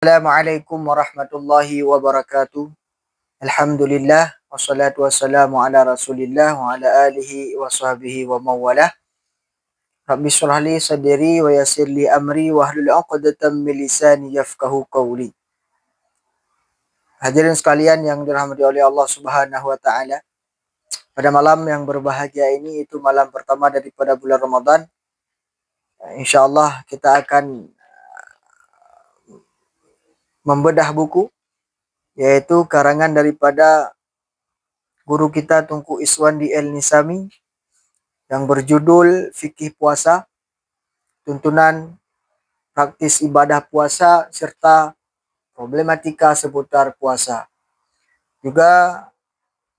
Assalamualaikum warahmatullahi wabarakatuh. Alhamdulillah wassalatu wassalamu ala Rasulillah wa ala alihi wa sahbihi wa mawalah. Rabbi shrah li sadri wa yassir li amri wa hlul 'uqdatam min lisani yafqahu qawli. Hadirin sekalian yang dirahmati oleh Allah Subhanahu wa taala. Pada malam yang berbahagia ini, itu malam pertama daripada bulan Ramadan. Insyaallah kita akan membedah buku, yaitu karangan daripada guru kita Tunku Iswandi El-Nisami yang berjudul Fikih Puasa, Tuntunan Praktis Ibadah Puasa serta Problematika seputar puasa. Juga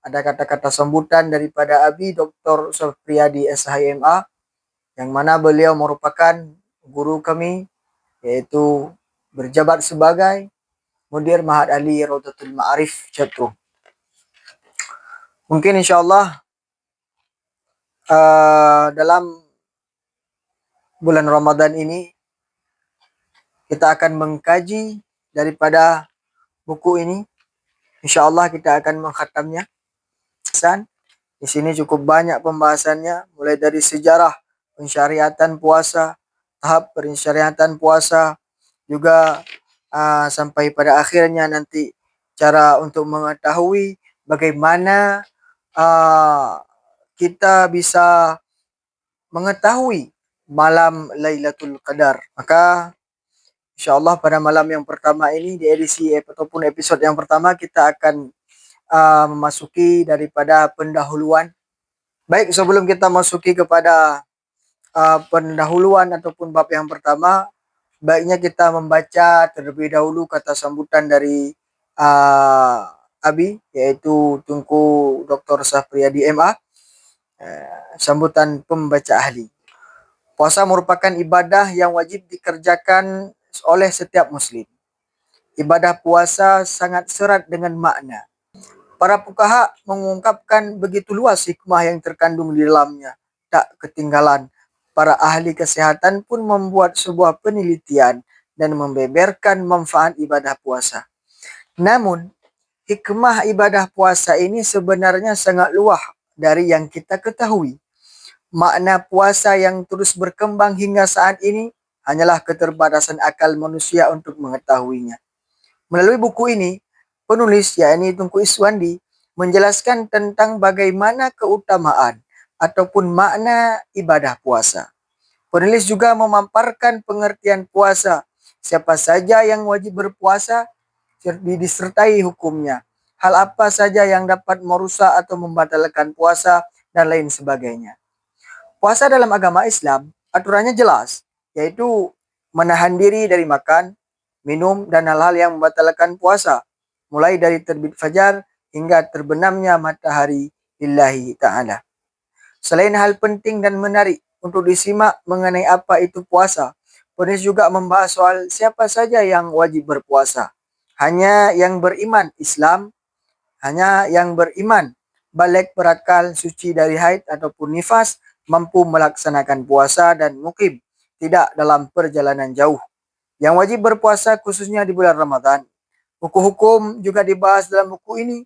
ada kata-kata sambutan daripada Abi Dr. Sofriyadi SHMA, yang mana beliau merupakan guru kami, yaitu berjabat sebagai Mudir Ma'had Ali Rawdatul Ma'arif Chatru. Mungkin insyaallah dalam bulan Ramadan ini kita akan mengkaji daripada buku ini. Insyaallah kita akan mengkhatamnya. Di sini cukup banyak pembahasannya, mulai dari sejarah pensyariatan puasa, tahap pensyariatan puasa, juga sampai pada akhirnya nanti cara untuk mengetahui bagaimana kita bisa mengetahui malam Lailatul Qadar. Maka insyaallah pada malam yang pertama ini, di edisi ataupun episode yang pertama, kita akan memasuki daripada pendahuluan. Baik, sebelum kita masuki kepada pendahuluan ataupun bab yang pertama, baiknya kita membaca terlebih dahulu kata sambutan dari Abi, yaitu Tunku Dr. Safriyadi MA, sambutan pembaca ahli. Puasa merupakan ibadah yang wajib dikerjakan oleh setiap muslim. Ibadah puasa sangat serat dengan makna. Para fuqaha mengungkapkan begitu luas hikmah yang terkandung di dalamnya. Tak ketinggalan, para ahli kesehatan pun membuat sebuah penelitian dan membeberkan manfaat ibadah puasa. Namun, hikmah ibadah puasa ini sebenarnya sangat luas dari yang kita ketahui. Makna puasa yang terus berkembang hingga saat ini hanyalah keterbatasan akal manusia untuk mengetahuinya. Melalui buku ini, penulis, yakni Tunku Iswandi, menjelaskan tentang bagaimana keutamaan ataupun makna ibadah puasa. Penulis juga memaparkan pengertian puasa, siapa saja yang wajib berpuasa, disertai hukumnya, hal apa saja yang dapat merusak atau membatalkan puasa, dan lain sebagainya. Puasa dalam agama Islam aturannya jelas, yaitu menahan diri dari makan, minum, dan hal-hal yang membatalkan puasa, mulai dari terbit fajar hingga terbenamnya matahari lillahi ta'ala. Selain hal penting dan menarik untuk disimak mengenai apa itu puasa, penulis juga membahas soal siapa saja yang wajib berpuasa. Hanya yang beriman Islam, hanya yang beriman balik berakal, suci dari haid ataupun nifas, mampu melaksanakan puasa dan mukim, tidak dalam perjalanan jauh. Yang wajib berpuasa khususnya di bulan Ramadan. Hukum-hukum juga dibahas dalam buku ini.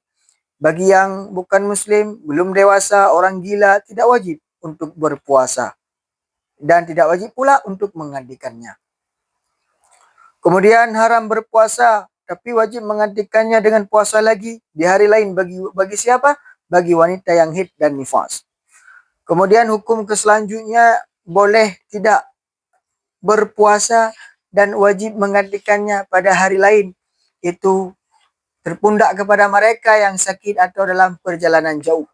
Bagi yang bukan muslim, belum dewasa, orang gila, tidak wajib untuk berpuasa. Dan tidak wajib pula untuk menggantikannya. Kemudian haram berpuasa, tapi wajib menggantikannya dengan puasa lagi di hari lain. Bagi siapa? Bagi wanita yang haid dan nifas. Kemudian hukum selanjutnya, boleh tidak berpuasa dan wajib menggantikannya pada hari lain. Itu terpundak kepada mereka yang sakit atau dalam perjalanan jauh.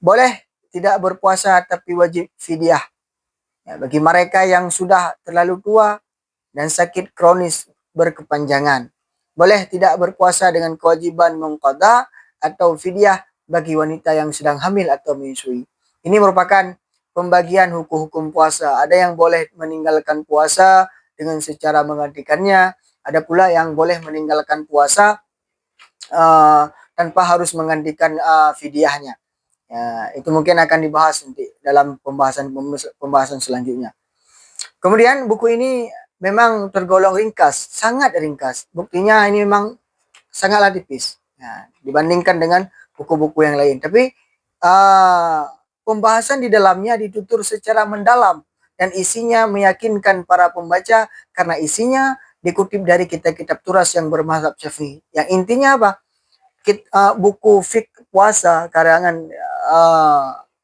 Boleh tidak berpuasa tapi wajib fidyah. Ya, bagi mereka yang sudah terlalu tua dan sakit kronis berkepanjangan. Boleh tidak berpuasa dengan kewajiban mengqadha atau fidyah bagi wanita yang sedang hamil atau menyusui. Ini merupakan pembagian hukum-hukum puasa. Ada yang boleh meninggalkan puasa dengan secara menggantikannya. Ada pula yang boleh meninggalkan puasa tanpa harus menggantikan fidyahnya. Ya, itu mungkin akan dibahas nanti dalam pembahasan selanjutnya. Kemudian buku ini memang tergolong ringkas, sangat ringkas. Buktinya ini memang sangatlah tipis dibandingkan dengan buku-buku yang lain. Tapi pembahasan di dalamnya ditutur secara mendalam dan isinya meyakinkan para pembaca karena isinya dikutip dari kitab-kitab turas yang bermazhab Syafi'i. Yang intinya apa? Buku fik puasa karangan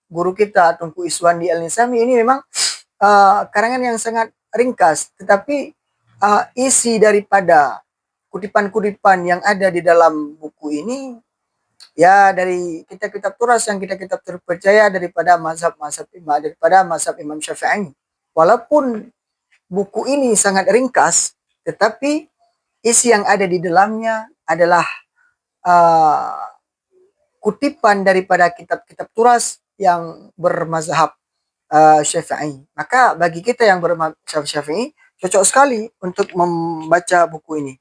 guru kita Tunku Iswandi Al-Nisami ini memang karangan yang sangat ringkas, tetapi isi daripada kutipan-kutipan yang ada di dalam buku ini ya dari kitab-kitab turas yang kitab-kitab terpercaya daripada mazhab Imam Syafi'i. Walaupun buku ini sangat ringkas, tetapi isi yang ada di dalamnya adalah kutipan daripada kitab-kitab turas yang bermazhab Syafi'i. Maka bagi kita yang bermazhab Syafi'i cocok sekali untuk membaca buku ini.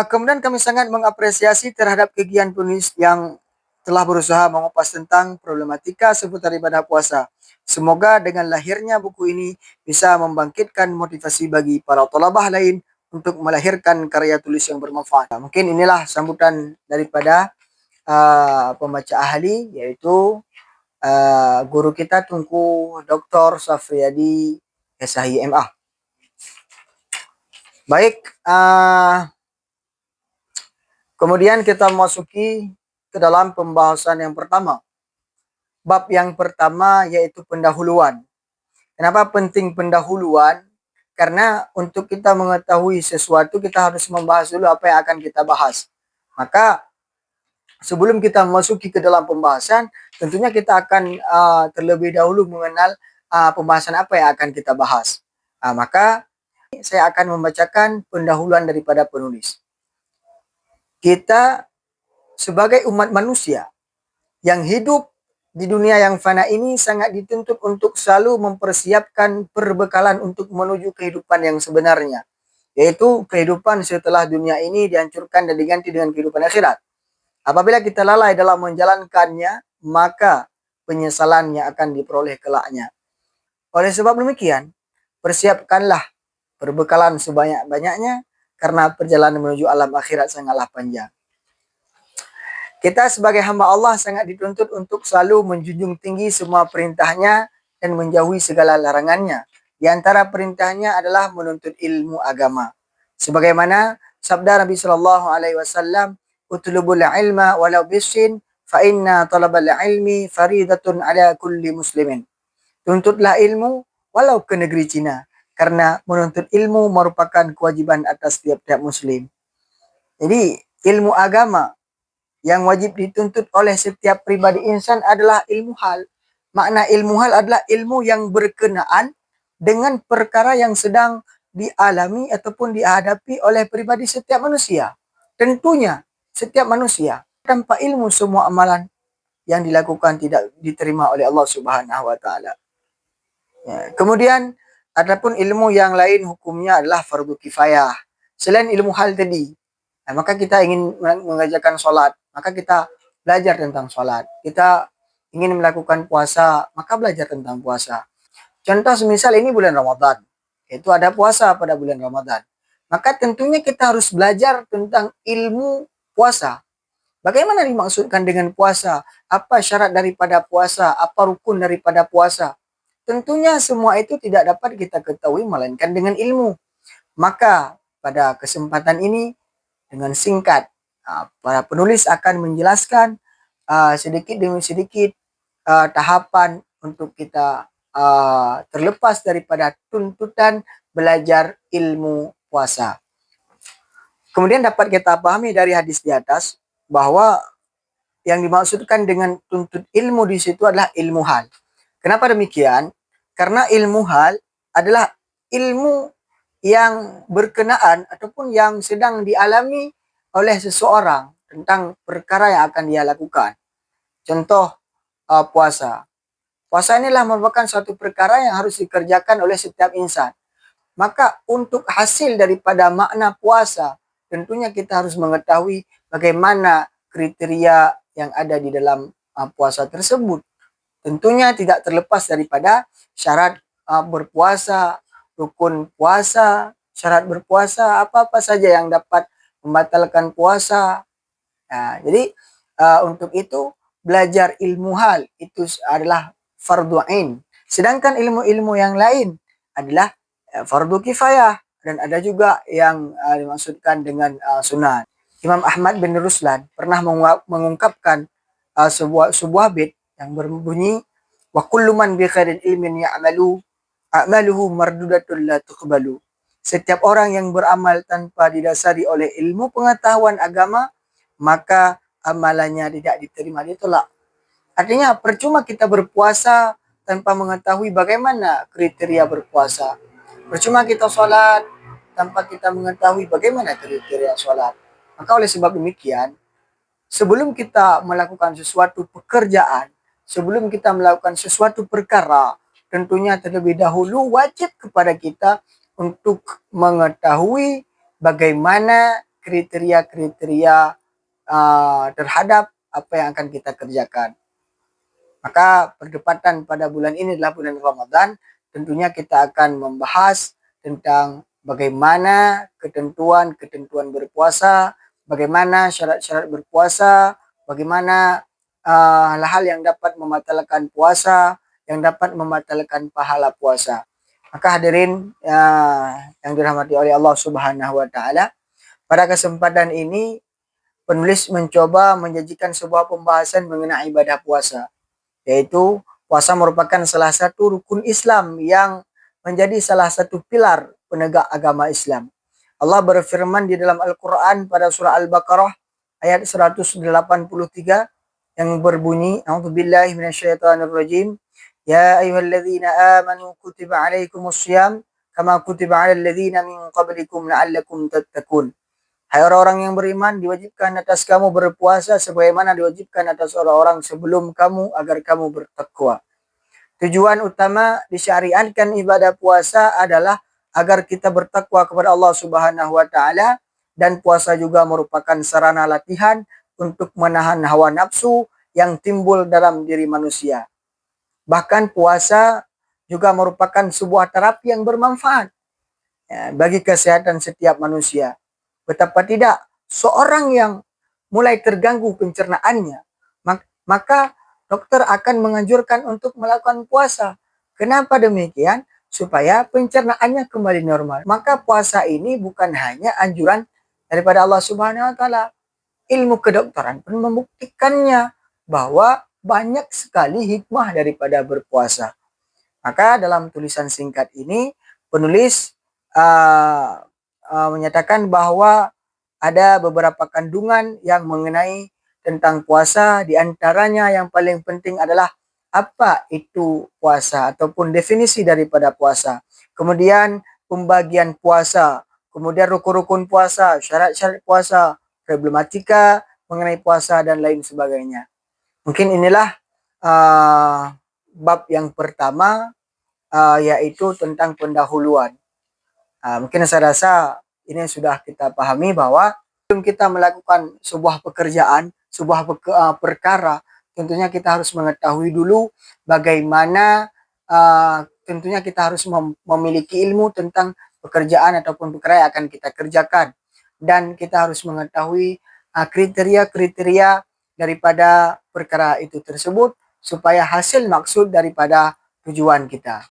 Kemudian kami sangat mengapresiasi terhadap kegiatan penulis yang telah berusaha mengupas tentang problematika seputar ibadah puasa. Semoga dengan lahirnya buku ini bisa membangkitkan motivasi bagi para thalabah lain untuk melahirkan karya tulis yang bermanfaat. Mungkin inilah sambutan daripada pembaca ahli, yaitu guru kita Tunku Dr. Safriyadi SHI MA. Baik, kemudian kita memasuki ke dalam pembahasan yang pertama. Bab yang pertama yaitu pendahuluan. Kenapa penting pendahuluan? Karena untuk kita mengetahui sesuatu kita harus membahas dulu apa yang akan kita bahas. Maka sebelum kita memasuki ke dalam pembahasan, tentunya kita akan terlebih dahulu mengenal pembahasan apa yang akan kita bahas. Maka saya akan membacakan pendahuluan daripada penulis. Kita sebagai umat manusia yang hidup di dunia yang fana ini sangat dituntut untuk selalu mempersiapkan perbekalan untuk menuju kehidupan yang sebenarnya, yaitu kehidupan setelah dunia ini dihancurkan dan diganti dengan kehidupan akhirat. Apabila kita lalai dalam menjalankannya, maka penyesalannya akan diperoleh kelaknya. Oleh sebab demikian, persiapkanlah perbekalan sebanyak-banyaknya karena perjalanan menuju alam akhirat sangatlah panjang. Kita sebagai hamba Allah sangat dituntut untuk selalu menjunjung tinggi semua perintahnya dan menjauhi segala larangannya. Di antara perintahnya adalah menuntut ilmu agama. Sebagaimana sabda Nabi SAW, "Utlubul ilma walau bisin, fa inna talabal ilmi faridatun ala kulli muslimin." Tuntutlah ilmu walau ke negeri Cina, karena menuntut ilmu merupakan kewajiban atas tiap-tiap muslim. Jadi ilmu agama yang wajib dituntut oleh setiap pribadi insan adalah ilmu hal. Makna ilmu hal adalah ilmu yang berkenaan dengan perkara yang sedang dialami ataupun dihadapi oleh pribadi setiap manusia. Tentunya setiap manusia tanpa ilmu semua amalan yang dilakukan tidak diterima oleh Allah Subhanahu wa taala. Ya. Kemudian adapun ilmu yang lain hukumnya adalah fardu kifayah. Selain ilmu hal tadi, maka kita ingin mengajarkan sholat, maka kita belajar tentang sholat. Kita ingin melakukan puasa, maka belajar tentang puasa. Contoh semisal ini bulan Ramadan, yaitu ada puasa pada bulan Ramadan. Maka tentunya kita harus belajar tentang ilmu puasa. Bagaimana dimaksudkan dengan puasa? Apa syarat daripada puasa? Apa rukun daripada puasa? Tentunya semua itu tidak dapat kita ketahui melainkan dengan ilmu. Maka pada kesempatan ini dengan singkat para penulis akan menjelaskan sedikit demi sedikit tahapan untuk kita terlepas daripada tuntutan belajar ilmu puasa. Kemudian dapat kita pahami dari hadis di atas bahwa yang dimaksudkan dengan tuntut ilmu di situ adalah ilmu hal. Kenapa demikian? Karena ilmu hal adalah ilmu yang berkenaan ataupun yang sedang dialami oleh seseorang tentang perkara yang akan dia lakukan. Contoh puasa. Puasa inilah merupakan suatu perkara yang harus dikerjakan oleh setiap insan. Maka untuk hasil daripada makna puasa, tentunya kita harus mengetahui bagaimana kriteria yang ada di dalam puasa tersebut. Tentunya tidak terlepas daripada syarat berpuasa rukun puasa, syarat berpuasa, apa-apa saja yang dapat membatalkan puasa. Nah, jadi untuk itu belajar ilmu hal itu adalah fardu ain. Sedangkan ilmu-ilmu yang lain adalah fardu kifayah dan ada juga yang dimaksudkan dengan sunnah. Imam Ahmad bin Ruslan pernah mengungkapkan sebuah bait yang berbunyi wa kullu man bi khairin ilmin ya'malu a'maluhu mardudatun la tuqbalu. Setiap orang yang beramal tanpa didasari oleh ilmu pengetahuan agama, maka amalannya tidak diterima, ditolak. Artinya percuma kita berpuasa tanpa mengetahui bagaimana kriteria berpuasa. Percuma kita sholat tanpa kita mengetahui bagaimana kriteria sholat. Maka oleh sebab demikian, sebelum kita melakukan sesuatu pekerjaan, sebelum kita melakukan sesuatu perkara, tentunya terlebih dahulu wajib kepada kita untuk mengetahui bagaimana kriteria-kriteria terhadap apa yang akan kita kerjakan. Maka perdebatan pada bulan ini adalah bulan Ramadan. Tentunya kita akan membahas tentang bagaimana ketentuan berpuasa, bagaimana syarat-syarat berpuasa, bagaimana hal-hal yang dapat membatalkan puasa, yang dapat membatalkan pahala puasa. Maka hadirin yang dirahmati oleh Allah Subhanahu wa taala, pada kesempatan ini penulis mencoba menyajikan sebuah pembahasan mengenai ibadah puasa, yaitu puasa merupakan salah satu rukun Islam yang menjadi salah satu pilar penegak agama Islam. Allah berfirman di dalam Al-Quran pada surah Al-Baqarah ayat 183 yang berbunyi, A'udzubillahi minasyaitonirrajim, ya ayyuhalladzina amanu kutiba alaikumussyam kama kutiba alal ladzina min qablikum la'allakum tattaqun. Hai orang-orang yang beriman, diwajibkan atas kamu berpuasa sebagaimana diwajibkan atas orang-orang sebelum kamu agar kamu bertakwa. Tujuan utama disyariatkan ibadah puasa adalah agar kita bertakwa kepada Allah Subhanahu wa taala, dan puasa juga merupakan sarana latihan untuk menahan hawa nafsu yang timbul dalam diri manusia. Bahkan puasa juga merupakan sebuah terapi yang bermanfaat bagi kesehatan setiap manusia. Betapa tidak, seorang yang mulai terganggu pencernaannya, maka dokter akan menganjurkan untuk melakukan puasa. Kenapa demikian? Supaya pencernaannya kembali normal. Maka puasa ini bukan hanya anjuran daripada Allah Subhanahu wa taala. Ilmu kedokteran pun membuktikannya bahwa banyak sekali hikmah daripada berpuasa. Maka dalam tulisan singkat ini penulis menyatakan bahwa ada beberapa kandungan yang mengenai tentang puasa. Di antaranya yang paling penting adalah apa itu puasa ataupun definisi daripada puasa. Kemudian pembagian puasa, kemudian rukun-rukun puasa, syarat-syarat puasa, problematika mengenai puasa dan lain sebagainya. Mungkin inilah bab yang pertama, yaitu tentang pendahuluan. Mungkin saya rasa ini sudah kita pahami bahwa sebelum kita melakukan sebuah pekerjaan, sebuah perkara, tentunya kita harus mengetahui dulu bagaimana, tentunya kita harus memiliki ilmu tentang pekerjaan ataupun perkara yang akan kita kerjakan. Dan kita harus mengetahui kriteria-kriteria daripada perkara itu tersebut supaya hasil maksud daripada tujuan kita.